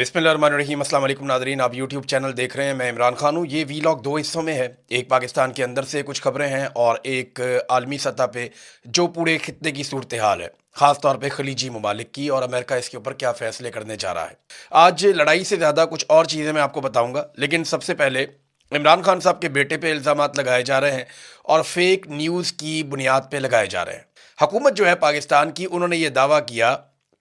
बिस्मिल्लाहिर्रहमानिर्रहीम। अस्सलाम वालेकुम नाज़रीन, आप यूट्यूब चैनल देख रहे हैं। मैं इमरान खान हूँ। ये वीलॉग दो हिस्सों में है। एक पाकिस्तान के अंदर से कुछ खबरें हैं और एक आलमी सतह पे जो पूरे खित्ते की सूरत हाल है, ख़ास तौर पे खलीजी ममालिक की, और अमेरिका इसके ऊपर क्या फ़ैसले करने जा रहा है। आज लड़ाई से ज़्यादा कुछ और चीज़ें मैं आपको बताऊँगा, लेकिन सबसे पहले इमरान खान साहब के बेटे पे इल्ज़ामात लगाए जा रहे हैं और फेक न्यूज़ की बुनियाद पे लगाए जा रहे हैं। हुकूमत जो है पाकिस्तान की, उन्होंने ये दावा किया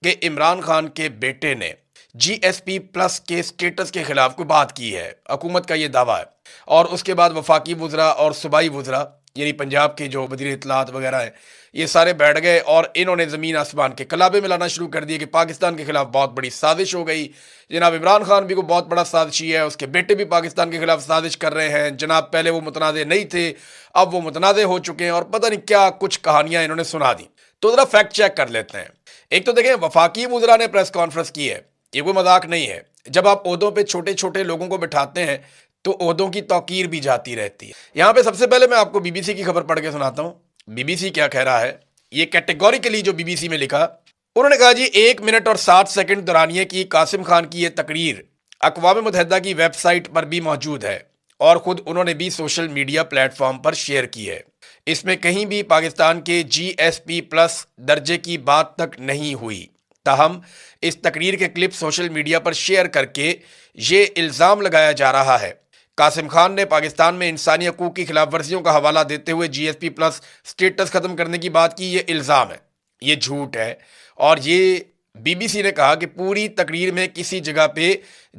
कि इमरान खान के बेटे ने जीएसपी प्लस के स्टेटस के खिलाफ कोई बात की है। हुकूमत का ये दावा है। और उसके बाद वफाकी वुज़रा और सूबाई वुज़रा, यानी पंजाब के जो वज़ीर इत्तलात वगैरह हैं, ये सारे बैठ गए और इन्होंने ज़मीन आसमान के कलाबे मिलाना शुरू कर दिए कि पाकिस्तान के खिलाफ बहुत बड़ी साजिश हो गई। जनाब इमरान खान भी को बहुत बड़ा साजिशी है, उसके बेटे भी पाकिस्तान के खिलाफ साजिश कर रहे हैं। जनाब पहले वो मुतनाज़े नहीं थे, अब वो मुतनाज़े हो चुके हैं, और पता नहीं क्या कुछ कहानियां इन्होंने सुना दी। तो ज़रा फैक्ट चेक कर लेते हैं। एक तो देखें, वफाकी वुज़रा ने प्रेस कॉन्फ्रेंस की है। ये कोई मजाक नहीं है। जब आप ओहदों पे छोटे छोटे लोगों को बिठाते हैं तो ओहदों की तौकीर भी जाती रहती है। यहां पे सबसे पहले मैं आपको बीबीसी की खबर पढ़ के सुनाता हूं। बीबीसी क्या कह रहा है, ये कैटेगोरिकली जो बीबीसी में लिखा, उन्होंने कहा जी 1 मिनट और 60 सेकंड दौरानिये की कासिम खान की यह तकरीर अक़वाम मुत्तहिदा की वेबसाइट पर भी मौजूद है और खुद उन्होंने भी सोशल मीडिया प्लेटफॉर्म पर शेयर की है। इसमें कहीं भी पाकिस्तान के जीएसपी प्लस दर्जे की बात तक नहीं हुई। ताहम इस तकरीर के क्लिप सोशल मीडिया पर शेयर करके ये इल्ज़ाम लगाया जा रहा है। कासिम खान ने पाकिस्तान में इंसानी हकूक़ की खिलाफ वर्जियों का हवाला देते हुए जीएसपी प्लस स्टेटस ख़त्म करने की बात की। ये इल्ज़ाम है, ये झूठ है। और ये बीबीसी ने कहा कि पूरी तकरीर में किसी जगह पे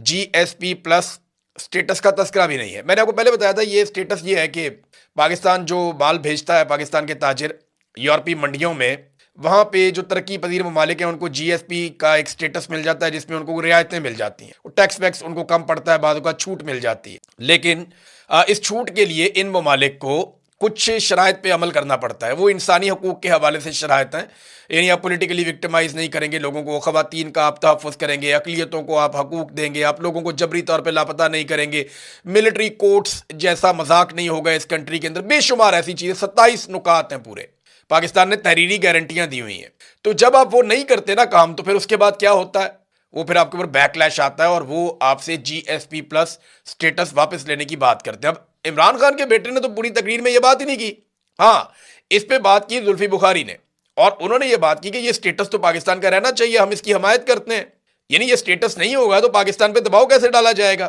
जीएसपी प्लस स्टेटस का तस्करा भी नहीं है। मैंने आपको पहले बताया था, ये स्टेटस ये है कि पाकिस्तान जो माल भेजता है, पाकिस्तान के ताजिर यूरोपीय मंडियों में, वहाँ पे जो तरक्की पजीर ममालिक हैं उनको जीएसपी का एक स्टेटस मिल जाता है जिसमें उनको रियायतें मिल जाती हैं, टैक्स वैक्स उनको कम पड़ता है, बाद का छूट मिल जाती है। लेकिन इस छूट के लिए इन ममालिक को कुछ शराइत पे अमल करना पड़ता है। वो इंसानी हकूक़ के हवाले से शराइत हैं, यानी आप पॉलिटिकली विक्टिमाइज नहीं करेंगे लोगों को, ख़वातीन का आप तहफ़्फ़ुज़ करेंगे, अक़लियतों को आप हकूक़ देंगे, आप लोगों को जबरी तौर पर लापता नहीं करेंगे, मिलिट्री कोर्ट्स जैसा मजाक नहीं होगा इस कंट्री के अंदर। बेशुमार ऐसी चीज़ें, 27 नुकात हैं पूरे। पाकिस्तान ने तहरीरी गारंटियां दी हुई हैं। तो जब आप वो नहीं करते ना काम, तो फिर उसके बाद क्या होता है, वो फिर आपके ऊपर बैकलैश आता है और वो आपसे जीएसपी प्लस स्टेटस वापस लेने की बात करते हैं। अब इमरान खान के बेटे ने तो पूरी तकरीर में ये बात ही नहीं की। हाँ, इस पे बात की जुल्फी बुखारी ने, और उन्होंने ये बात की कि ये स्टेटस तो पाकिस्तान का रहना चाहिए, हम इसकी हमायत करते हैं। यानी ये स्टेटस नहीं होगा तो पाकिस्तान पे दबाव कैसे डाला जाएगा।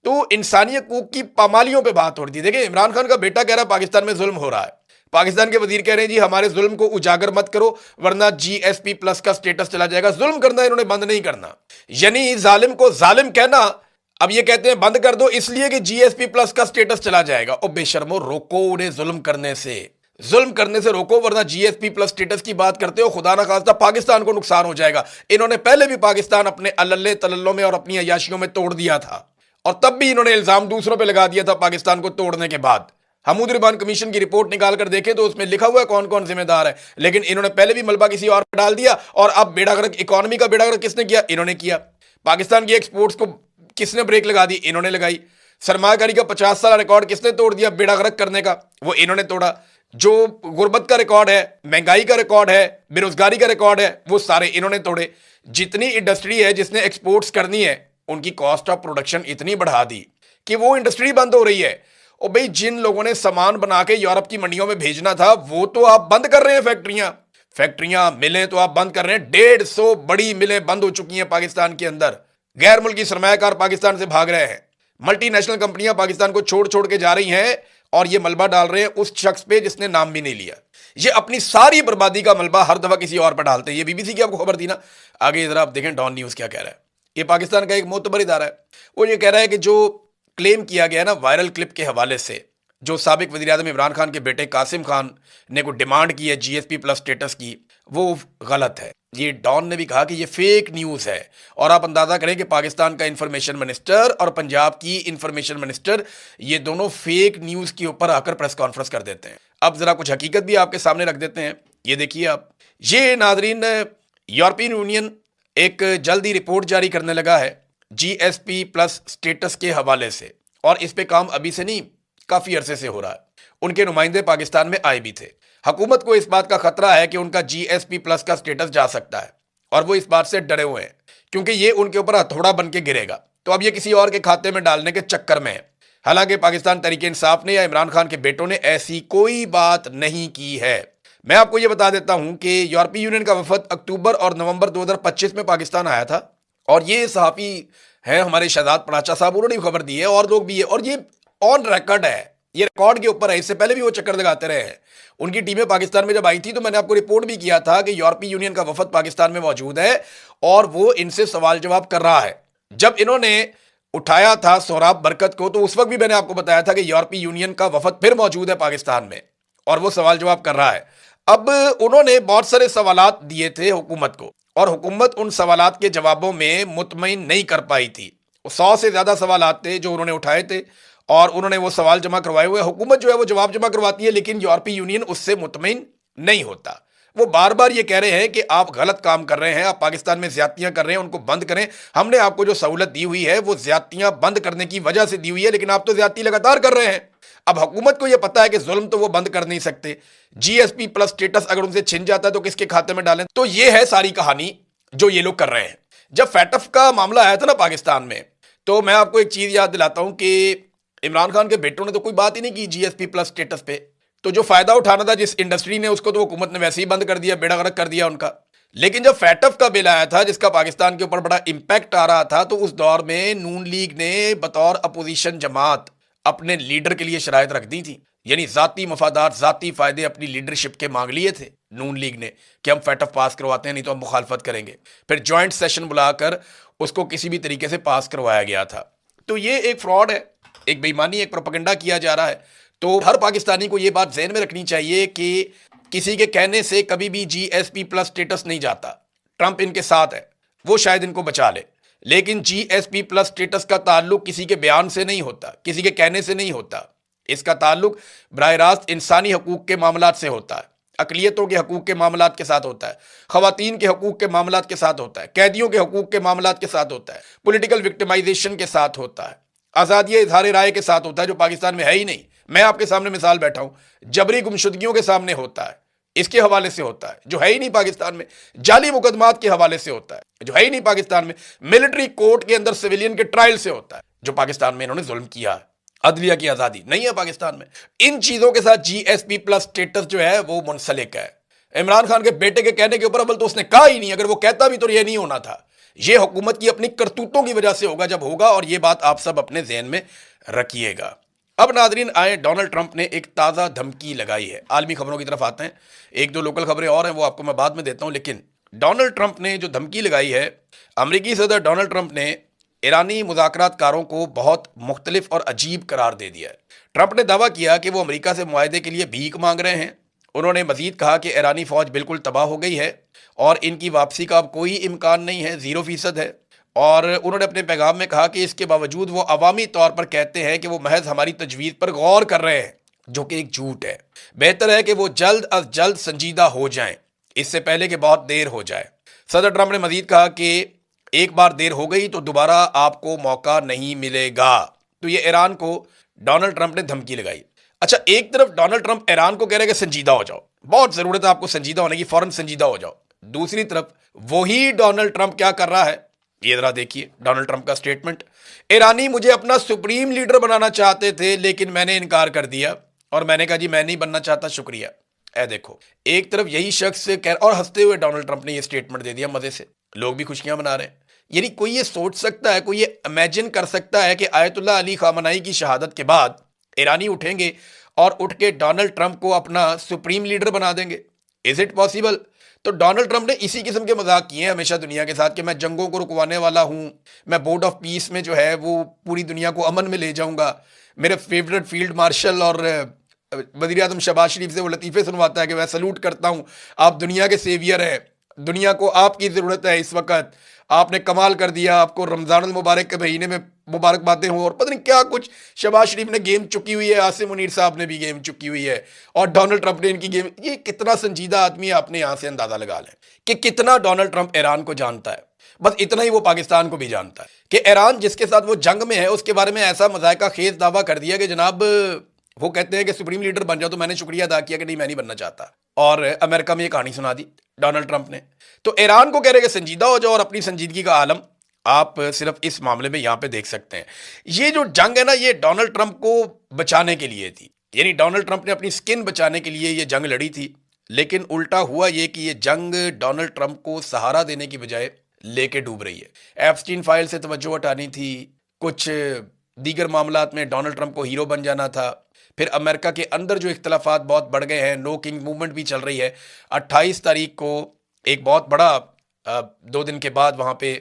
तो इंसानी हकूक की पामालियों पे बात हो रही थी। देखिए, इमरान खान का बेटा कह रहा है पाकिस्तान में जुल्म हो रहा है, पाकिस्तान के वजीर कह रहे हैं जी हमारे जुल्म को उजागर मत करो वरना जीएसपी प्लस का स्टेटस चला जाएगा। जुल्म करना इन्होंने बंद नहीं करना, यानी जालिम को जालिम कहना। अब ये कहते हैं बंद कर दो इसलिए कि जीएसपी प्लस का स्टेटस चला जाएगा। ओ बेशर्मो, रोको उन्हें जुल्म करने से, जुल्म करने से रोको, वरना जीएसपी प्लस स्टेटस की बात करते हो, खुदा ना खास्ता पाकिस्तान को नुकसान हो जाएगा। इन्होंने पहले भी पाकिस्तान अपने अल्ले तल्लों में और अपनी अयाशियों में तोड़ दिया था, और तब भी इन्होंने इल्जाम दूसरों पर लगा दिया था पाकिस्तान को तोड़ने के बाद। हमूद रिबान कमीशन की रिपोर्ट निकाल कर देखें तो उसमें लिखा हुआ है कौन कौन जिम्मेदार है। लेकिन इन्होंने पहले भी मलबा किसी और पर डाल दिया, और अब बेड़ागर्क इकोनॉमी का बेड़ागर्क किसने किया? इन्होंने किया। पाकिस्तान की एक्सपोर्ट्स को किसने ब्रेक लगा दी? इन्होंने लगाई। सरमायाकारी का 50 साल रिकॉर्ड किसने तोड़ दिया बेड़ागर्क करने का? वो इन्होंने तोड़ा। जो गुर्बत का रिकॉर्ड है, महंगाई का रिकॉर्ड है, बेरोजगारी का रिकॉर्ड है, वो सारे इन्होंने तोड़े। जितनी इंडस्ट्री है जिसने एक्सपोर्ट्स करनी है, उनकी कॉस्ट ऑफ प्रोडक्शन इतनी बढ़ा दी कि वो इंडस्ट्री बंद हो रही है। और भाई, जिन लोगों ने सामान बना के यूरोप की मंडियों में भेजना था, वो तो आप बंद कर रहे हैं। फैक्ट्रियां मिलें तो आप बंद कर रहे हैं। 150 बड़ी मिलें बंद हो चुकी हैं पाकिस्तान के अंदर। गैर मुल्की सरमायाकार पाकिस्तान से भाग रहे हैं। मल्टीनेशनल कंपनियां पाकिस्तान को छोड़ छोड़ के जा रही हैं, और ये मलबा डाल रहे हैं उस शख्स पे जिसने नाम भी नहीं लिया। ये अपनी सारी बर्बादी का मलबा हर दफा किसी और पर डालते हैं। ये बीबीसी की आपको खबर थी ना। आगे जरा आप देखें डॉन न्यूज क्या कह रहा है। ये पाकिस्तान का एक मोतबर इदारा है। वो ये कह रहा है कि जो क्लेम किया गया ना वायरल क्लिप के हवाले से, जो साबिक वज़ीर आज़म इमरान खान के बेटे कासिम खान ने को डिमांड की है जीएसपी प्लस स्टेटस की, वो गलत है। ये डॉन ने भी कहा कि ये फेक न्यूज़ है। और आप अंदाज़ा करें कि पाकिस्तान का इंफॉर्मेशन मिनिस्टर और पंजाब की इंफॉर्मेशन मिनिस्टर, ये दोनों फेक न्यूज़ के ऊपर आकर प्रेस कॉन्फ्रेंस कर देते हैं। अब ज़रा कुछ हकीकत भी आपके सामने रख देते हैं। ये देखिए आप, ये नाजरीन, यूरोपियन यूनियन एक जल्दी रिपोर्ट जारी करने लगा है जीएसपी प्लस स्टेटस के हवाले से, और इस पे काम अभी से नहीं, काफी अरसे से हो रहा है। उनके नुमाइंदे पाकिस्तान में आए भी थे। हुकूमत को इस बात का खतरा है कि उनका जीएसपी प्लस का स्टेटस जा सकता है, और वो इस बात से डरे हुए हैं क्योंकि ये उनके ऊपर हथौड़ा बन के गिरेगा। तो अब ये किसी और के खाते में डालने के चक्कर में है। हालांकि पाकिस्तान तहरीक इंसाफ ने या इमरान खान के बेटों ने ऐसी कोई बात नहीं की है। मैं आपको ये बता देता हूं कि यूरोपीय यूनियन का वफद अक्टूबर और नवंबर 2025 में पाकिस्तान आया था, और ये सहाफ़ी हैं हमारे शहजाद पराचा साहब, उन्होंने भी खबर दी है और लोग भी है, और ये ऑन रिकॉर्ड है, ये रिकॉर्ड के ऊपर है। इससे पहले भी वो चक्कर लगाते रहे हैं। उनकी टीमें पाकिस्तान में जब आई थी तो मैंने आपको रिपोर्ट भी किया था कि यूरोपीय यूनियन का वफद पाकिस्तान में मौजूद है और वो इनसे सवाल जवाब कर रहा है। जब इन्होंने उठाया था सोहराब बरकत को, तो उस वक्त भी मैंने आपको बताया था कि यूरोपीय यूनियन का वफद फिर मौजूद है पाकिस्तान में और वो सवाल जवाब कर रहा है। अब उन्होंने बहुत सारे सवालात दिए थे हुकूमत को, और हुकूमत उन सवालात के जवाबों में मुतमईन नहीं कर पाई थी। 100 से ज्यादा सवालात थे जो उन्होंने उठाए थे और उन्होंने वो सवाल जमा करवाए हुए। हुकूमत जो है वो जवाब जमा करवाती है, लेकिन यूरोपीय यूनियन उससे मुतमईन नहीं होता। वो बार बार ये कह रहे हैं कि आप गलत काम कर रहे हैं, आप पाकिस्तान में ज्यादतियां कर रहे हैं, उनको बंद करें। हमने आपको जो सहूलत दी हुई है वो ज्यादतियां बंद करने की वजह से दी हुई है, लेकिन आप तो ज्यादती लगातार कर रहे हैं। अब हुकूमत को यह पता है कि जुल्म तो वो बंद कर नहीं सकते। जीएसपी प्लस स्टेटस अगर उनसे छिन जाता है तो किसके खाते में डालें? तो ये है सारी कहानी जो ये लोग कर रहे हैं। जब फैटफ का मामला आया था ना पाकिस्तान में, तो मैं आपको एक चीज याद दिलाता हूं कि इमरान खान के बेटों ने तो कोई बात ही नहीं की जीएसपी प्लस स्टेटस पे। तो जो फायदा उठाना था जिस इंडस्ट्री ने, उसको तो हुकूमत ने वैसे ही बंद कर दिया, बेड़ा गर्क कर दिया उनका। लेकिन जब फैटफ का बिल आया था जिसका पाकिस्तान के ऊपर बड़ा इंपैक्ट आ रहा था, तो उस दौर में नून लीग ने बतौर अपोजिशन जमात अपने लीडर के लिए शराइत रख दी थी, यानी जाती मफादात, जाती फायदे अपनी लीडरशिप के मांग लिए थे नून लीग ने कि हम फैटफ पास करवाते हैं, नहीं तो हम मुखालफत करेंगे। फिर ज्वाइंट सेशन बुलाकर उसको किसी भी तरीके से पास करवाया गया था। तो ये एक फ्रॉड है, एक बेईमानी, एक प्रोपेगेंडा किया जा रहा है। तो हर पाकिस्तानी को ये बात ज़हन में रखनी चाहिए कि किसी के कहने से कभी भी जीएसपी प्लस स्टेटस नहीं जाता। ट्रंप इनके साथ है, वो शायद इनको बचा ले, लेकिन जीएसपी प्लस स्टेटस का ताल्लुक किसी के बयान से नहीं होता, किसी के कहने से नहीं होता। इसका ताल्लुक बराह रास्त इंसानी हकूक के मामलात से होता है, अकलियतों के हकूक के मामलात के साथ होता है, खवातीन के हकूक के मामलात के साथ होता है, कैदियों के हकूक के मामलात के साथ होता है, पॉलिटिकल विक्टिमाइजेशन के साथ होता है, आज़ादी इजहार राय के साथ होता है जो पाकिस्तान में है ही नहीं। मैं आपके सामने मिसाल बैठा हूं, जबरी गुमशुदगियों के सामने होता है, इसके हवाले से होता है जो है ही नहीं पाकिस्तान में। जाली मुकदमात के हवाले से होता है जो है ही नहीं पाकिस्तान में। मिलिट्री कोर्ट के अंदर सिविलियन के ट्रायल से होता है जो पाकिस्तान में इन्होंने जुल्म किया है। अदलिया की आजादी नहीं है पाकिस्तान में। इन चीजों के साथ जीएसपी प्लस स्टेटस जो है वो मुंसलिक है। इमरान खान के बेटे के कहने के ऊपर अव्वल तो उसने कहा ही नहीं, अगर वो कहता भी तो ये नहीं होना था। ये हुकूमत की अपनी करतूतों की वजह से होगा जब होगा, और ये बात आप सब अपने ज़हन में रखिएगा। अब नाजरीन आए, डोनाल्ड ट्रंप ने एक ताज़ा धमकी लगाई है। आलमी खबरों की तरफ आते हैं, एक दो लोकल खबरें और हैं वो आपको मैं बाद में देता हूं। लेकिन डोनाल्ड ट्रंप ने जो धमकी लगाई है, अमरीकी सदर डोनाल्ड ट्रंप ने ईरानी मुज़ाकरातकारों को बहुत मुख्तलिफ और अजीब करार दे दिया है। ट्रंप ने दावा किया कि वो अमेरिका से मुआहदे के लिए भीख मांग रहे हैं। उन्होंने मजीद कहा कि ईरानी फौज बिल्कुल तबाह हो गई है और इनकी वापसी का अब कोई इम्कान नहीं है, 0% है। और उन्होंने अपने पैगाम में कहा कि इसके बावजूद वो अवामी तौर पर कहते हैं कि वो महज हमारी तजवीज़ पर गौर कर रहे हैं, जो कि एक झूठ है। बेहतर है कि वो जल्द अज जल्द संजीदा हो जाएं, इससे पहले कि बहुत देर हो जाए। सदर ट्रंप ने मजीद कहा कि एक बार देर हो गई तो दोबारा आपको मौका नहीं मिलेगा। तो ये ईरान को डोनाल्ड ट्रंप ने धमकी लगाई। अच्छा, एक तरफ डोनाल्ड ट्रंप ईरान को कह रहे हैं कि संजीदा हो जाओ, बहुत ज़रूरत है आपको संजीदा होने की, फौरन संजीदा हो जाओ। दूसरी तरफ वही डोनाल्ड ट्रंप क्या कर रहा है, ये जरा देखिए डोनाल्ड ट्रंप का स्टेटमेंट। ईरानी मुझे अपना सुप्रीम लीडर बनाना चाहते थे लेकिन मैंने इनकार कर दिया और मैंने कहा जी मैं नहीं बनना चाहता, शुक्रिया। ए देखो, एक तरफ यही शख्स कह, और हंसते हुए डोनाल्ड ट्रंप ने ये स्टेटमेंट दे दिया मजे से, लोग भी खुशियां मना रहे हैं। यानी कोई ये सोच सकता है, कोई ये इमेजिन कर सकता है कि आयतुल्लाह अली खामनाई की शहादत के बाद ईरानी उठेंगे और उठ के डोनाल्ड ट्रंप को अपना सुप्रीम लीडर बना देंगे? Is it possible? तो डोनाल्ड ट्रंप ने इसी किस्म के मजाक किए हैं हमेशा दुनिया के साथ कि मैं जंगों को रुकवाने वाला हूं, मैं बोर्ड ऑफ पीस में जो है वो पूरी दुनिया को अमन में ले जाऊंगा। मेरे फेवरेट फील्ड मार्शल और वज़ीर आज़म शहबाज शरीफ से वो लतीफ़े सुनवाता है कि मैं सलूट करता हूं, आप दुनिया के सेवियर हैं, दुनिया को आपकी ज़रूरत है इस वक्त, आपने कमाल कर दिया, आपको रमज़ान मुबारक के महीने में मुबारकबादें हों, और पता नहीं क्या कुछ शहबाज शरीफ ने गेम चुकी हुई है, आसिम मुनीर साहब ने भी गेम चुकी हुई है, और डोनाल्ड ट्रंप ने इनकी गेम। ये कितना संजीदा आदमी है, आपने यहाँ से अंदाज़ा लगा लें कि कितना डोनाल्ड ट्रंप ईरान को जानता है। बस इतना ही वो पाकिस्तान को भी जानता है कि ईरान जिसके साथ वो जंग में है उसके बारे में ऐसा मजायका खेज दावा कर दिया कि जनाब वो कहते हैं कि सुप्रीम लीडर बन जाओ, तो मैंने शुक्रिया अदा किया कि नहीं मैं नहीं बनना चाहता। और अमेरिका में ये कहानी सुना दी डोनाल्ड ट्रंप ने। तो ईरान को कह रहे कि संजीदा हो जाओ और अपनी संजीदगी का आलम आप सिर्फ इस मामले में यहां पे देख सकते हैं। ये जो जंग है ना, ये डोनाल्ड ट्रंप को बचाने के लिए थी, यानी डोनाल्ड ट्रंप ने अपनी स्किन बचाने के लिए ये जंग लड़ी थी। लेकिन उल्टा हुआ ये कि ये जंग डोनाल्ड ट्रंप को सहारा देने की बजाय लेके डूब रही है। एप्स्टीन फाइल से तवज्जो हटानी थी, कुछ दीगर मामलात में डोनाल्ड ट्रंप को हीरो बन जाना था। फिर अमेरिका के अंदर जो इख्तलाफात बहुत बढ़ गए हैं, नो किंग मूवमेंट भी चल रही है। 28 तारीख को एक बहुत बड़ा 2 दिन के बाद वहाँ पे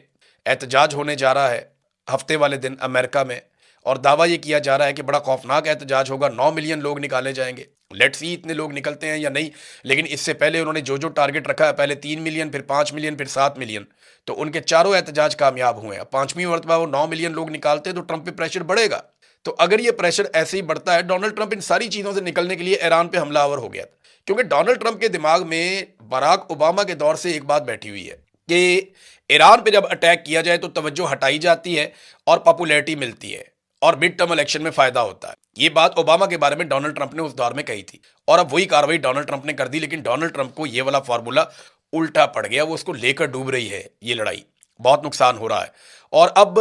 एहतजाज होने जा रहा है, हफ्ते वाले दिन अमेरिका में। और दावा ये किया जा रहा है कि बड़ा खौफनाक एहतजाज होगा, 9 मिलियन लोग निकाले जाएंगे। लेट्स सी इतने लोग निकलते हैं या नहीं। लेकिन इससे पहले उन्होंने जो जो टारगेट रखा है, पहले 3 मिलियन, फिर 5 मिलियन, फिर 7 मिलियन, तो उनके चारों एहतजाज कामयाब हुए हैं। 5वीं मरतबा वो 9 मिलियन लोग निकालते हैं तो ट्रंप पे प्रेशर बढ़ेगा। तो अगर ये प्रेशर ऐसे ही बढ़ता है, डोनाल्ड ट्रंप इन सारी चीज़ों से निकलने के लिए ईरान पे हमलावर हो गया था। क्योंकि डोनाल्ड ट्रंप के दिमाग में बराक ओबामा के दौर से एक बात बैठी हुई है कि ईरान पे जब अटैक किया जाए तो तवज्जो हटाई जाती है और पॉपुलैरिटी मिलती है और मिड टर्म इलेक्शन में फायदा होता है। ये बात ओबामा के बारे में डोनाल्ड ट्रंप ने उस दौर में कही थी और अब वही कार्रवाई डोनाल्ड ट्रंप ने कर दी। लेकिन डोनाल्ड ट्रंप को ये वाला फार्मूला उल्टा पड़ गया, वो उसको लेकर डूब रही है ये लड़ाई, बहुत नुकसान हो रहा है। और अब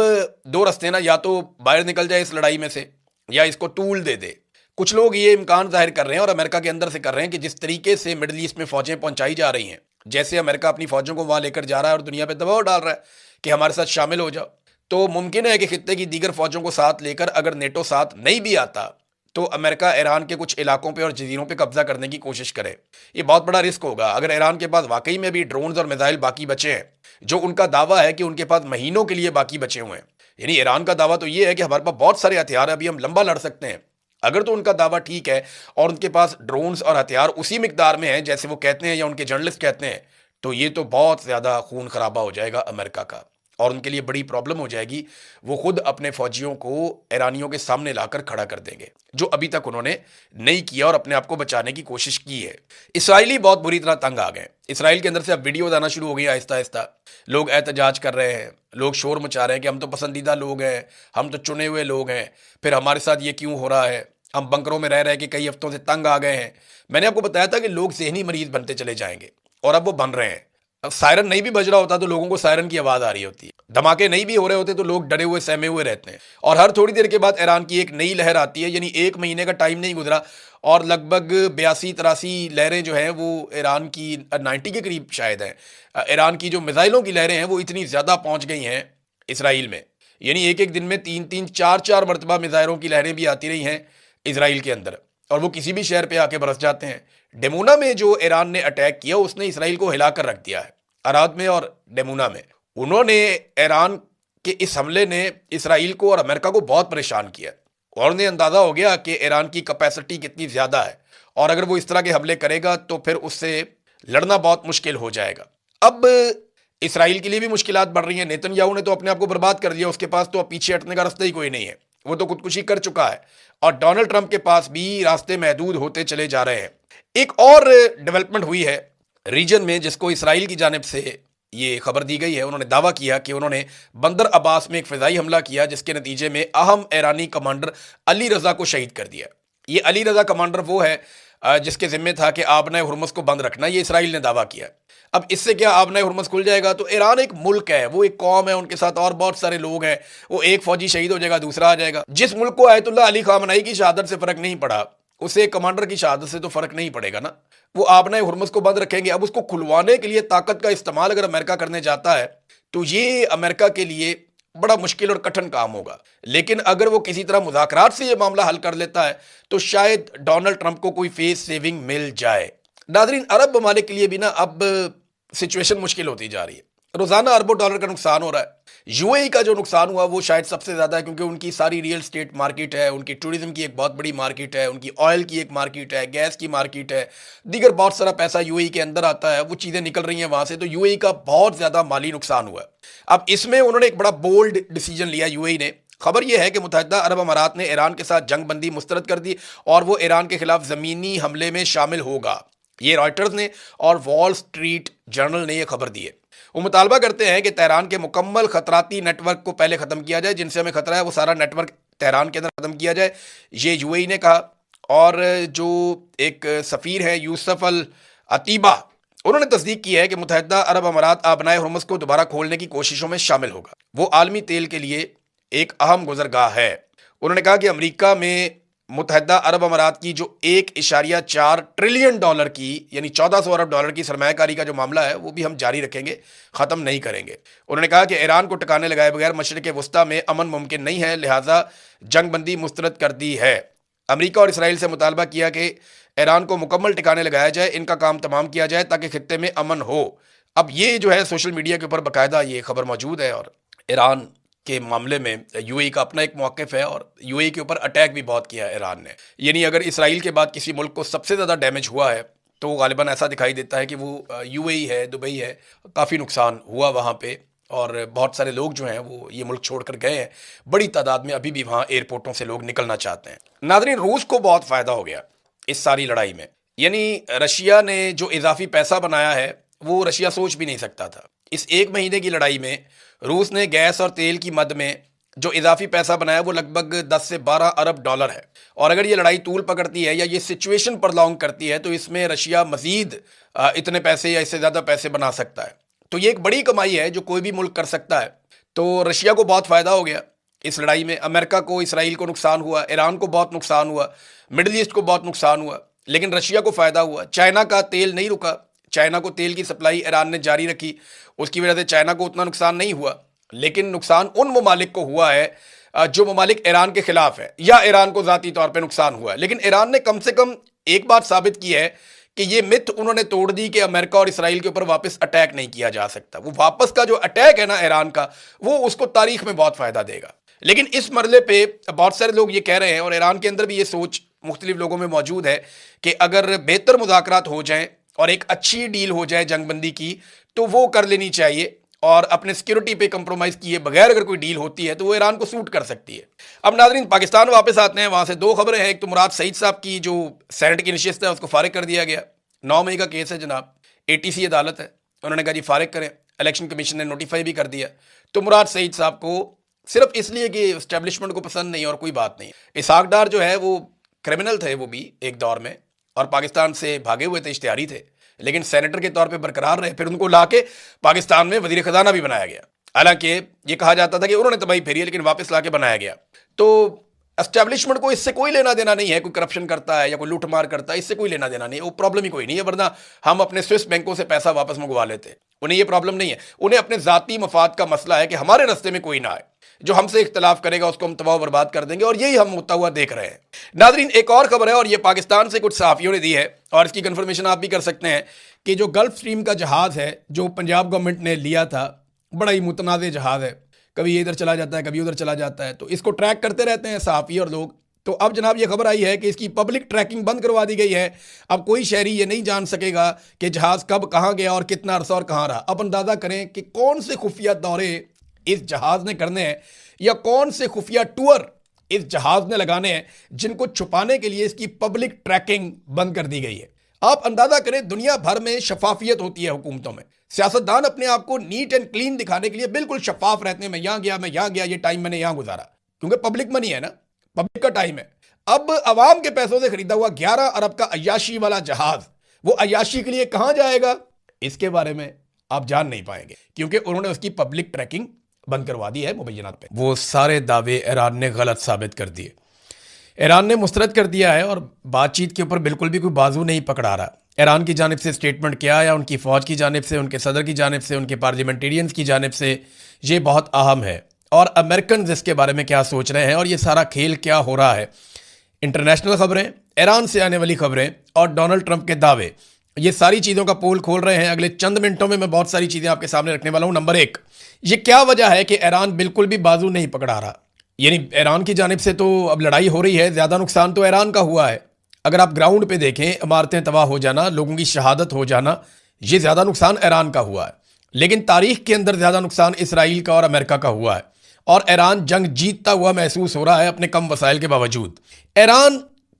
2 रास्ते ना, या तो बाहर निकल जाए इस लड़ाई में से या इसको टूल दे दे। कुछ लोग ये इम्कान जाहिर कर रहे हैं और अमेरिका के अंदर से कर रहे हैं कि जिस तरीके से मिडिल ईस्ट में फौजें पहुंचाई जा रही हैं, जैसे अमेरिका अपनी फौजों को वहां लेकर जा रहा है और दुनिया पे दबाव डाल रहा है कि हमारे साथ शामिल हो जाओ, तो मुमकिन है कि खित्ते की दीगर फौजों को साथ लेकर अगर नेटो साथ नहीं भी आता तो अमेरिका ईरान के कुछ इलाकों पे और जजीरों पे कब्जा करने की कोशिश करे। ये बहुत बड़ा रिस्क होगा। अगर ईरान के पास वाकई में भी ड्रोन्स और मिसाइल बाकी बचे हैं, जो उनका दावा है कि उनके पास महीनों के लिए बाकी बचे हुए हैं, यानी ईरान का दावा तो ये है कि हमारे पास बहुत सारे हथियार है, अभी हम लंबा लड़ सकते हैं। अगर तो उनका दावा ठीक है और उनके पास ड्रोन्स और हथियार उसी मिकदार में है जैसे वो कहते हैं या उनके जर्नलिस्ट कहते हैं, तो ये तो बहुत ज़्यादा खून खराबा हो जाएगा अमेरिका का और उनके लिए बड़ी प्रॉब्लम हो जाएगी। वो खुद अपने फौजियों को ईरानियों के सामने लाकर खड़ा कर देंगे, जो अभी तक उन्होंने नहीं किया और अपने आप को बचाने की कोशिश की है। इसराइली बहुत बुरी तरह तंग आ गए। इसराइल के अंदर से अब वीडियोज आना शुरू हो गई आहिस्ता आहिस्ता। लोग एहतजाज कर रहे हैं, लोग शोर मचा रहे हैं कि हम तो पसंदीदा लोग हैं, हम तो चुने हुए लोग हैं, फिर हमारे साथ ये क्यों हो रहा है, हम बंकरों में रह रहे कि कई हफ्तों से तंग आ गए हैं। मैंने आपको बताया था कि लोग ज़हनी मरीज बनते चले जाएंगे और अब वो बन रहे हैं। अब सायरन नहीं भी बज रहा होता तो लोगों को सायरन की आवाज़ आ रही होती है, धमाके नहीं भी हो रहे होते तो लोग डरे हुए सहमे हुए रहते हैं। और हर थोड़ी देर के बाद ईरान की एक नई लहर आती है, यानी 1 महीने का टाइम नहीं गुजरा और लगभग 82-83 लहरें जो हैं वो ईरान की 90 के करीब शायद हैं। ईरान की जो मिसाइलों की लहरें हैं वो इतनी ज़्यादा पहुँच गई हैं इसराइल में, यानी एक एक दिन में 3-3 4-4 मरतबा मिसाइलों की लहरें भी आती रही हैं इसराइल के अंदर और वो किसी भी शहर पे आके बरस जाते हैं। डेमोना में जो ईरान ने अटैक किया उसने इसराइल को हिलाकर रख दिया है। अराद में और डेमोना में उन्होंने, ईरान के इस हमले ने इसराइल को और अमेरिका को बहुत परेशान किया और उन्हें अंदाज़ा हो गया कि ईरान की कैपेसिटी कितनी ज़्यादा है और अगर वो इस तरह के हमले करेगा तो फिर उससे लड़ना बहुत मुश्किल हो जाएगा। अब इसराइल के लिए भी मुश्किलात बढ़ रही हैं। नेतन्याहू ने तो अपने आप को बर्बाद कर दिया, उसके पास तो अब पीछे हटने का रास्ता ही कोई नहीं है, वो तो खुदकुशी कर चुका है और डोनाल्ड ट्रंप के पास भी रास्ते महदूद होते चले जा रहे हैं। एक और डेवलपमेंट हुई है रीजन में जिसको इसराइल की जानिब से ये खबर दी गई है। उन्होंने दावा किया कि उन्होंने बंदर अब्बास में एक फ़िज़ाई हमला किया जिसके नतीजे में अहम ईरानी कमांडर अली रज़ा को शहीद कर दिया। ये अली रज़ा कमांडर वो है जिसके ज़िम्मे था कि आबना हुर्मुज़ को बंद रखना, ये इसराइल ने दावा किया। अब इससे क्या आबना हुर्मुज़ खुल जाएगा? तो ईरान एक मुल्क है, वो एक कौम है, उनके साथ और बहुत सारे लोग हैं। वो एक फ़ौजी शहीद हो जाएगा, दूसरा आ जाएगा। जिस मुल्क को आयतुल्लाह अली खामनाई की शहादत से फ़र्क नहीं पड़ा, उसे कमांडर की शहादत से तो फ़र्क नहीं पड़ेगा ना। वो आबना हुर्मुज़ को बंद रखेंगे। अब उसको खुलवाने के लिए ताकत का इस्तेमाल अगर अमेरिका करने जाता है तो ये अमेरिका के लिए बड़ा मुश्किल और कठिन काम होगा। लेकिन अगर वो किसी तरह मुज़ाकरात से ये मामला हल कर लेता है तो शायद डोनाल्ड ट्रंप को कोई फेस सेविंग मिल जाए। नाज़रीन, अरब ममालिक के लिए भी ना अब सिचुएशन मुश्किल होती जा रही है। रोज़ाना अरबों डॉलर का नुकसान हो रहा है। यूएई का जो नुकसान हुआ वो शायद सबसे ज़्यादा है क्योंकि उनकी सारी रियल स्टेट मार्केट है, उनकी टूरिज्म की एक बहुत बड़ी मार्केट है, उनकी ऑयल की एक मार्केट है, गैस की मार्केट है, दीगर बहुत सारा पैसा यूएई के अंदर आता है, वो चीज़ें निकल रही हैं वहाँ से। तो यूएई का बहुत ज़्यादा माली नुकसान हुआ है। अब इसमें उन्होंने एक बड़ा बोल्ड डिसीजन लिया यूएई ने। खबर यह है कि मुत्तहिदा अरब अमारात ने ईरान के साथ जंग बंदी मुस्तरद कर दी और वो ईरान के खिलाफ ज़मीनी हमले में शामिल होगा। ये रॉयटर्स ने और वॉल स्ट्रीट जर्नल ने यह खबर दी है। वो मुतालबा करते हैं कि तेहरान के मुकम्मल खतराती नेटवर्क को पहले ख़त्म किया जाए, जिनसे हमें खतरा है वो सारा नेटवर्क तेहरान के अंदर ख़त्म किया जाए, ये यूएई ने कहा। और जो एक सफ़ीर है यूसुफ अल अतीबा, उन्होंने तस्दीक की है कि मुत्तहिदा अरब अमारात आबनाए हुर्मुज़ को दोबारा खोलने की कोशिशों में शामिल होगा। वो आलमी तेल के लिए एक अहम गुजरगाह है। उन्होंने कहा कि अमेरिका में मुत्तहिदा अरब अमारात की जो 1.4 ट्रिलियन डॉलर की यानी 1400 अरब डॉलर की सरमायाकारी का जो मामला है वो भी हम जारी रखेंगे, ख़त्म नहीं करेंगे। उन्होंने कहा कि ईरान को टिकाने लगाए बगैर मशरिक़ वस्ता में अमन मुमकिन नहीं है, लिहाजा जंग बंदी मुस्तरद कर दी है। अमेरिका और इसराइल से मुतालबा किया कि ईरान को मुकम्मल टिकाने लगाया जाए, इनका काम तमाम किया जाए ताकि खित्ते में अमन हो। अब ये जो है सोशल मीडिया के ऊपर बाकायदा ये खबर मौजूद है और ईरान के मामले में यूएई का अपना एक मौक़िफ़ है और यूएई के ऊपर अटैक भी बहुत किया है ईरान ने। यानी अगर इसराइल के बाद किसी मुल्क को सबसे ज़्यादा डैमेज हुआ है तो गालिबन ऐसा दिखाई देता है कि वो यूएई है, दुबई है। काफ़ी नुकसान हुआ वहाँ पे और बहुत सारे लोग जो हैं वो ये मुल्क छोड़कर गए हैं। बड़ी तादाद में अभी भी वहाँ एयरपोर्टों से लोग निकलना चाहते हैं। नाज़रीन, रूस को बहुत फ़ायदा हो गया इस सारी लड़ाई में। यानी रशिया ने जो इजाफी पैसा बनाया है वो रशिया सोच भी नहीं सकता था। इस एक महीने की लड़ाई में रूस ने गैस और तेल की मद में जो इजाफी पैसा बनाया वो लगभग 10 से 12 अरब डॉलर है। और अगर ये लड़ाई तूल पकड़ती है या ये सिचुएशन प्रलॉन्ग करती है तो इसमें रशिया मजीद इतने पैसे या इससे ज़्यादा पैसे बना सकता है। तो ये एक बड़ी कमाई है जो कोई भी मुल्क कर सकता है। तो रशिया को बहुत फ़ायदा हो गया इस लड़ाई में। अमेरिका को, इसराइल को नुकसान हुआ, ईरान को बहुत नुकसान हुआ, मिडल ईस्ट को बहुत नुकसान हुआ, लेकिन रशिया को फ़ायदा हुआ। चाइना का तेल नहीं रुका, चाइना को तेल की सप्लाई ईरान ने जारी रखी, उसकी वजह से चाइना को उतना नुकसान नहीं हुआ। लेकिन नुकसान उन ममालिक को हुआ है जो ममालिक ईरान के खिलाफ है या ईरान को ज़ाती तौर पर नुकसान हुआ है। लेकिन ईरान ने कम से कम एक बात साबित की है कि ये मिथ उन्होंने तोड़ दी कि अमेरिका और इसराइल के ऊपर वापस अटैक नहीं किया जा सकता। वो वापस का जो अटैक है ना ईरान का, वो उसको तारीख में बहुत फ़ायदा देगा। लेकिन इस मरले पे बहुत सारे लोग ये कह रहे हैं और ईरान के अंदर भी ये सोच मुख्तलिफ लोगों में मौजूद है कि अगर बेहतर मुज़ाकरात हो जाएं और एक अच्छी डील हो जाए जंगबंदी की तो वो कर लेनी चाहिए और अपने सिक्योरिटी पे कंप्रोमाइज़ किए बगैर अगर कोई डील होती है तो वो ईरान को सूट कर सकती है। अब नाज़रीन, पाकिस्तान वापस आते हैं। वहाँ से दो खबरें हैं। एक तो मुराद सईद साहब की जो सेनेट की नशिस्त है उसको फारिग कर दिया गया। 9 मई का केस है जनाब, एटीसी अदालत है, उन्होंने कहा जी फारिग करें। इलेक्शन कमीशन ने नोटिफाई भी कर दिया। तो मुराद सईद साहब को सिर्फ इसलिए कि इस्टेब्लिशमेंट को पसंद नहीं और कोई बात नहीं। इसहाक डार जो है वो क्रिमिनल थे, वो भी एक दौर में, और पाकिस्तान से भागे हुए थे, इश्तिहारी थे, लेकिन सेनेटर के तौर पे बरकरार रहे। फिर उनको लाके पाकिस्तान में वजीर खजाना भी बनाया गया। हालांकि ये कहा जाता था कि उन्होंने तबाही फेरी है, लेकिन वापस लाके बनाया गया। तो एस्टेब्लिशमेंट को इससे कोई लेना देना नहीं है। कोई करप्शन करता है या कोई लूटमार करता है, इससे कोई लेना देना नहीं है, वो प्रॉब्लम ही कोई नहीं है। वरना हम अपने स्विस बैंकों से पैसा वापस मंगवा लेते। उन्हें ये प्रॉब्लम नहीं है। उन्हें अपने ज़ाती मफाद का मसला है कि हमारे रास्ते में कोई ना आए, जो हमसे इख्तलाफ करेगा उसको हम तबाह बर्बाद कर देंगे, और यही हम होता हुआ देख रहे हैं। नाजरीन, एक और खबर है और ये पाकिस्तान से कुछ सहाफ़ियों ने दी है और इसकी कन्फर्मेशन आप भी कर सकते हैं कि जो गल्फ स्ट्रीम का जहाज़ है जो पंजाब गवर्नमेंट ने लिया था, बड़ा ही मुतनाज़ जहाज़ है, कभी ये इधर चला जाता है कभी उधर चला जाता है, तो इसको ट्रैक करते रहते हैं सहाफ़ी और लोग। तो अब जनाब ये खबर आई है कि इसकी पब्लिक ट्रैकिंग बंद करवा दी गई है। अब कोई शहरी ये नहीं जान सकेगा कि जहाज़ कब कहाँ गया और कितना अरसा और कहाँ रहा। अब अंदाज़ा करें कि कौन से खुफिया दौरे इस जहाज़ ने करने हैं या कौन से खुफिया टूर इस जहाज़ ने लगाने हैं जिनको छुपाने के लिए इसकी पब्लिक ट्रैकिंग बंद कर दी गई है। आप अंदाज़ा करें, दुनिया भर में शफाफियत होती है हुकूमतों में। सियासतदान अपने आप को नीट एंड क्लीन दिखाने के लिए बिल्कुल शफाफ रहते हैं। मैं यहाँ गया, ये टाइम मैंने यहाँ गुजारा, क्योंकि पब्लिक मनी है ना, पब्लिक का टाइम है। अब अवाम के पैसों से खरीदा हुआ 11 अरब का अय्याशी वाला जहाज, वो अय्याशी के लिए कहां जाएगा, इसके बारे में आप जान नहीं पाएंगे, क्योंकि उन्होंने उसकी पब्लिक ट्रैकिंग बंद करवा दी है मुबैनात पे। वो सारे दावे ईरान ने गलत साबित कर दिए, ईरान ने मुस्तरद कर दिया है और बातचीत के ऊपर बिल्कुल भी कोई बाजू नहीं पकड़ा रहा। ईरान की जानिब से स्टेटमेंट क्या आया, उनकी फ़ौज की जानिब से, उनके सदर की जानिब से, उनके पार्लियामेंटेरियंस की जानिब से, ये बहुत अहम है। और अमेरिकन इसके बारे में क्या सोच रहे हैं और ये सारा खेल क्या हो रहा है। इंटरनेशनल खबरें, ईरान से आने वाली खबरें और डोनाल्ड ट्रंप के दावे, ये सारी चीज़ों का पोल खोल रहे हैं। अगले चंद मिनटों में मैं बहुत सारी चीज़ें आपके सामने रखने वाला हूँ। नंबर 1, ये क्या वजह है कि ईरान बिल्कुल भी बाजू नहीं पकड़ा रहा। यानी ईरान की जानिब से तो अब लड़ाई हो रही है, ज़्यादा नुकसान तो ईरान का हुआ है। अगर आप ग्राउंड पे देखें, इमारतें तबाह हो जाना, लोगों की शहादत हो जाना, ये ज़्यादा नुकसान ईरान का हुआ है। लेकिन तारीख के अंदर ज़्यादा नुकसान इसराइल का और अमेरिका का हुआ है और ईरान जंग जीतता हुआ महसूस हो रहा है अपने कम वसाइल के बावजूद। ईरान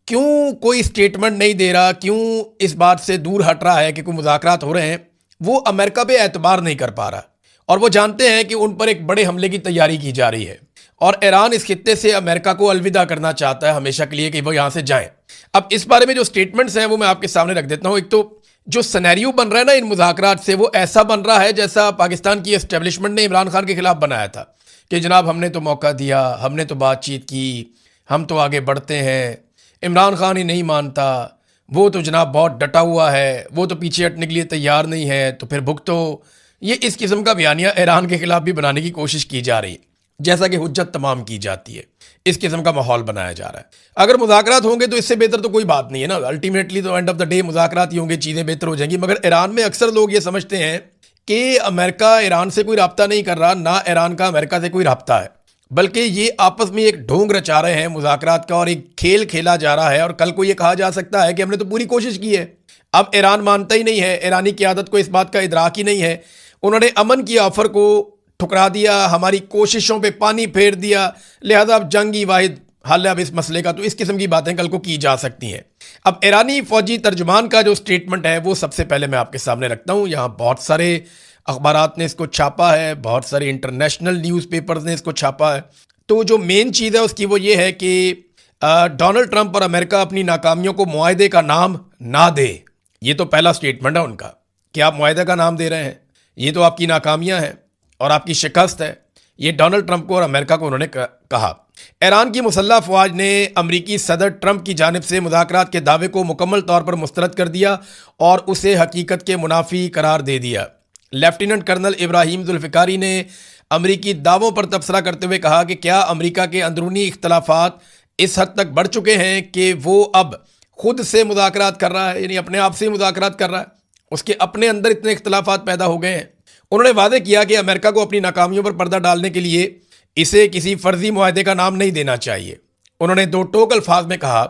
क्यों कोई स्टेटमेंट नहीं दे रहा, क्यों इस बात से दूर हट रहा है कि कोई मुज़ाकरात हो रहे हैं? वो अमेरिका पे एतबार नहीं कर पा रहा और वो जानते हैं कि उन पर एक बड़े हमले की तैयारी की जा रही है और ईरान इस खित्ते से अमेरिका को अलविदा करना चाहता है हमेशा के लिए कि वो यहाँ से जाए। अब इस बारे में जो स्टेटमेंट्स हैं वो मैं आपके सामने रख देता हूँ। एक तो जो सिनेरियो बन रहा है ना इन मुज़ाकरात से, वो ऐसा बन रहा है जैसा पाकिस्तान की एस्टेब्लिशमेंट ने इमरान खान के खिलाफ बनाया था कि जनाब हमने तो मौका दिया, हमने तो बातचीत की, हम तो आगे बढ़ते हैं, इमरान खान ही नहीं मानता, वो तो जनाब बहुत डटा हुआ है, वो तो पीछे हटने के लिए तैयार नहीं है, तो फिर भुगतो। ये इस किस्म का बयानिया ईरान के खिलाफ भी बनाने की कोशिश की जा रही है, जैसा कि हुज्जत तमाम की जाती है। इस किस्म का माहौल बनाया जा रहा है। अगर मुज़ाकरात होंगे तो इससे बेहतर तो कोई बात नहीं है ना। अल्टीमेटली तो एंड ऑफ द डे मुज़ाकरात ही होंगे, चीज़ें बेहतर हो जाएंगी। मगर ईरान में अक्सर लोग ये समझते हैं कि अमेरिका ईरान से कोई रब्ता नहीं कर रहा, ना ईरान का अमेरिका से कोई रब्ता है, बल्कि ये आपस में एक ढोंग रचा रहे हैं मुज़ाकरात का और एक खेल खेला जा रहा है। और कल को ये कहा जा सकता है कि हमने तो पूरी कोशिश की है, अब ईरान मानता ही नहीं है, ईरानी क़यादत को इस बात का इदराक ही नहीं है, उन्होंने अमन की ऑफ़र को ठुकरा दिया, हमारी कोशिशों पे पानी फेर दिया, लिहाजा अब जंग ही वाहिद हल है अब इस मसले का। तो इस किस्म की बातें कल को की जा सकती हैं। अब ईरानी फौजी तर्जुमान का जो स्टेटमेंट है वो सबसे पहले मैं आपके सामने रखता हूँ। यहाँ बहुत सारे अखबारात ने इसको छापा है, बहुत सारे इंटरनेशनल न्यूज़पेपर्स ने इसको छापा है। तो जो मेन चीज़ है उसकी वो ये है कि डोनाल्ड ट्रंप और अमेरिका अपनी नाकामियों को मुआहदे का नाम ना दे। ये तो पहला स्टेटमेंट है उनका कि आप मुआहदे का नाम दे रहे हैं, ये तो आपकी नाकामियाँ हैं और आपकी शिकस्त है। ये डोनाल्ड ट्रंप को और अमेरिका को उन्होंने कहा। ईरान की मुसल्लह अफवाज ने अमरीकी सदर ट्रंप की जानिब से मुज़ाकरात के दावे को मुकम्मल तौर पर मुस्तरद कर दिया और उसे हकीकत के मुनाफी करार दे दिया। लेफ्टिनेंट कर्नल इब्राहिम जुल्फ़िकारी ने अमरीकी दावों पर तबसरा करते हुए कहा कि क्या अमरीका के अंदरूनी इख्तलाफात इस हद तक बढ़ चुके हैं कि वो अब खुद से मुज़ाकरात कर रहा है, यानी अपने आप से मुज़ाकरात कर रहा है, उसके अपने अंदर इतने इख्तलाफात पैदा हो गए हैं। उन्होंने वादे किया कि अमेरिका को अपनी नाकामियों पर पर्दा डालने के लिए इसे किसी फर्जी मुआहदे का नाम नहीं देना चाहिए। उन्होंने दो टोक अल्फाज में कहा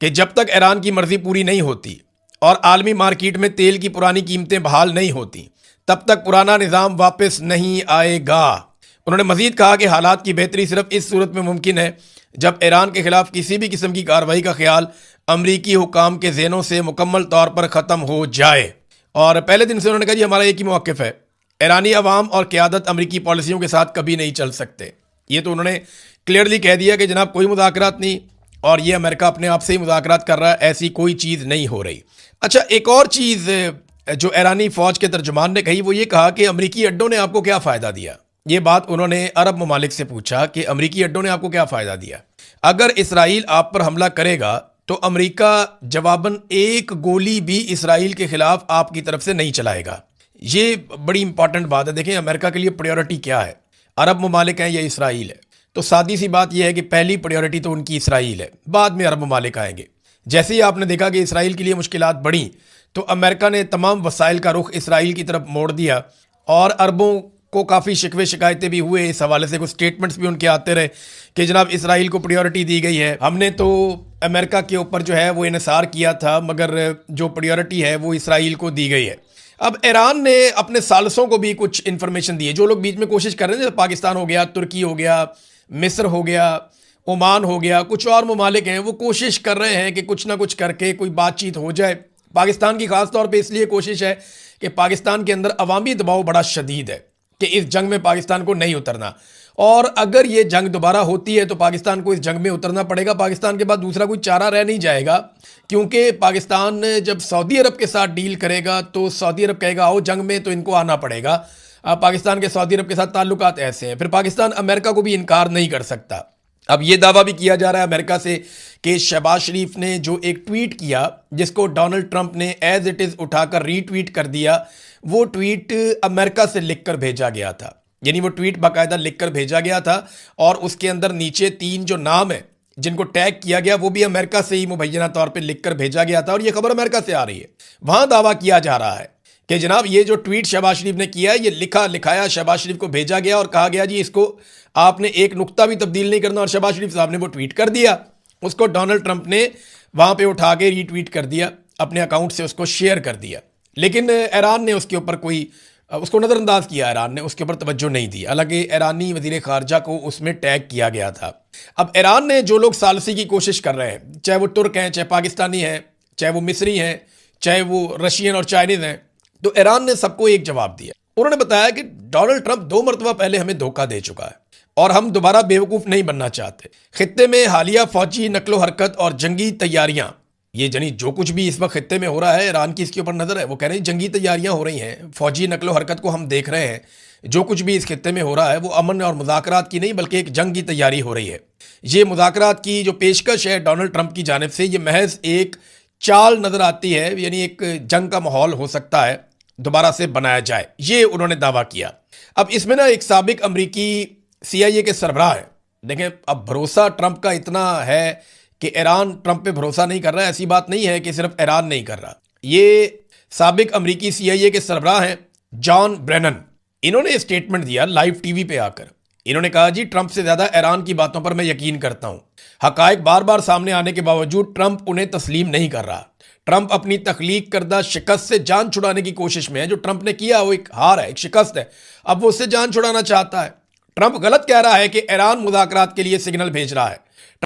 कि जब तक ईरान की मर्जी पूरी नहीं होती और आलमी मार्केट में तेल की पुरानी कीमतें बहाल नहीं होती, तब तक पुराना निज़ाम वापस नहीं आएगा। उन्होंने मजीद कहा कि हालात की बेहतरी सिर्फ इस सूरत में मुमकिन है जब ईरान के खिलाफ किसी भी किस्म की कार्रवाई का ख्याल अमरीकी हुकाम के ज़हनों से मुकम्मल तौर पर ख़त्म हो जाए। और पहले दिन से उन्होंने कहा जी हमारा एक ही मौक़िफ़ है, ईरानी अवाम और क़यादत अमरीकी पॉलिसियों के साथ कभी नहीं चल सकते। ये तो उन्होंने क्लियरली कह दिया कि जनाब कोई मुज़ाकरात नहीं, और ये अमेरिका अपने आप से ही मुज़ाकरात कर रहा है, ऐसी कोई चीज़ नहीं हो रही। अच्छा, एक और चीज़ जो ईरानी फ़ौज के तर्जुमान ने कही वो ये कहा कि अमरीकी अड्डों ने आपको क्या फ़ायदा दिया। ये बात उन्होंने अरब ममालिक से पूछा कि अमरीकी अड्डों ने आपको क्या फ़ायदा दिया। अगर इसराइल आप पर हमला करेगा तो अमरीका जवाबन एक गोली भी इसराइल के ख़िलाफ़ आपकी तरफ से नहीं चलाएगा। ये बड़ी इंपॉर्टेंट बात है। देखें अमेरिका के लिए प्रायोरिटी क्या है, अरब ममालिक हैं या इसराइल है। तो सादी सी बात यह है कि पहली प्रायोरिटी तो उनकी इसराइल है, बाद में अरब ममालिक आएंगे। जैसे ही आपने देखा कि इसराइल के लिए मुश्किलात बढ़ी तो अमेरिका ने तमाम वसाइल का रुख इसराइल की तरफ मोड़ दिया, और अरबों को काफ़ी शिकवे शिकायतें भी हुए इस हवाले से, कुछ स्टेटमेंट्स भी उनके आते रहे कि जनाब इसराइल को प्रायोरिटी दी गई है, हमने तो अमेरिका के ऊपर जो है वो इन्हिसार किया था, मगर जो प्रायोरिटी है वो इसराइल को दी गई है। अब ईरान ने अपने सालसों को भी कुछ इन्फॉर्मेशन दी है। जो लोग बीच में कोशिश कर रहे हैं, जैसे पाकिस्तान हो गया, तुर्की हो गया, मिस्र हो गया, ओमान हो गया, कुछ और ममालिक हैं, वो कोशिश कर रहे हैं कि कुछ ना कुछ करके कोई बातचीत हो जाए। पाकिस्तान की ख़ास तौर पे इसलिए कोशिश है कि पाकिस्तान के अंदर अवामी दबाव बड़ा शदीद है कि इस जंग में पाकिस्तान को नहीं उतरना, और अगर ये जंग दोबारा होती है तो पाकिस्तान को इस जंग में उतरना पड़ेगा। पाकिस्तान के बाद दूसरा कोई चारा रह नहीं जाएगा, क्योंकि पाकिस्तान जब सऊदी अरब के साथ डील करेगा तो सऊदी अरब कहेगा आओ जंग में, तो इनको आना पड़ेगा। पाकिस्तान के सऊदी अरब के साथ ताल्लुकात ऐसे हैं, फिर पाकिस्तान अमेरिका को भी इनकार नहीं कर सकता। अब ये दावा भी किया जा रहा है अमेरिका से कि शहबाज शरीफ ने जो एक ट्वीट किया जिसको डोनाल्ड ट्रंप ने एज इट इज़ उठाकर रीट्वीट कर दिया, वो ट्वीट अमेरिका से लिखकर भेजा गया था। यानी वो ट्वीट बाकायदा लिखकर भेजा गया था, और उसके अंदर नीचे 3 जो नाम है जिनको टैग किया गया वो भी अमेरिका से ही मुबैना तौर पे लिखकर भेजा गया था, और ये खबर अमेरिका से आ रही है। वहाँ दावा किया जा रहा है कि जनाब ये जो ट्वीट शहबाज शरीफ ने किया है, ये लिखाया शहबाज शरीफ को भेजा गया और कहा गया जी इसको आपने एक नुक्ता भी तब्दील नहीं करना, और शहबाज शरीफ साहब ने वो ट्वीट कर दिया। उसको डोनाल्ड ट्रंप ने वहाँ पे उठा के रीट्वीट कर दिया, अपने अकाउंट से उसको शेयर कर दिया। लेकिन ईरान ने उसके ऊपर उसको नज़रअंदाज किया, ईरान ने उसके ऊपर तवज्जो नहीं दी। हालांकि ईरानी वज़ीर ख़ारजा को उसमें टैग किया गया था। अब ईरान ने जो लोग सालसी की कोशिश कर रहे हैं, चाहे वो तुर्क हैं, चाहे पाकिस्तानी हैं, चाहे वो मिस्री हैं, चाहे वो रशियन और चाइनीज़ हैं, तो ईरान ने सबको एक जवाब दिया। उन्होंने बताया कि डोनाल्ड ट्रंप 2 मरतबा पहले हमें धोखा दे चुका है और हम दोबारा बेवकूफ़ नहीं बनना चाहते। खित्ते में हालिया फ़ौजी नकलो हरकत और जंगी तैयारियाँ ये जनी जो कुछ भी इस वक्त खित्ते में हो रहा है, ईरान की इसके ऊपर नज़र है। वो कह रहे हैं जंगी तैयारियां हो रही हैं, फौजी नकलो हरकत को हम देख रहे हैं। जो कुछ भी इस खित्ते में हो रहा है वो अमन और मुज़ाकरात की नहीं बल्कि एक जंग की तैयारी हो रही है। ये मुज़ाकरात की जो पेशकश है डोनाल्ड ट्रंप की जानिब से, ये महज एक चाल नज़र आती है, यानी एक जंग का माहौल हो सकता है दोबारा से बनाया जाए, ये उन्होंने दावा किया। अब इसमें ना एक साबिक अमरीकी CIA के सरबराह है। देखें, अब भरोसा ट्रंप का इतना है कि ईरान ट्रंप पे भरोसा नहीं कर रहा है, ऐसी बात नहीं है कि सिर्फ ईरान नहीं कर रहा। ये साबिक अमरीकी CIA के सरबराह हैं जॉन ब्रेनन। इन्होंने स्टेटमेंट दिया लाइव टीवी पे आकर। इन्होंने कहा जी ट्रंप से ज्यादा ईरान की बातों पर मैं यकीन करता हूं। हकायक बार बार सामने आने के बावजूद ट्रंप उन्हें तस्लीम नहीं कर रहा। ट्रंप अपनी तख्लीक करदा शिकस्त से जान छुड़ाने की कोशिश में है। जो ट्रंप ने किया वो एक हार है, एक शिकस्त है। अब वो उससे जान छुड़ाना चाहता है। ट्रंप गलत कह रहा है कि ईरान मुज़ाकरात के लिए सिग्नल भेज रहा है।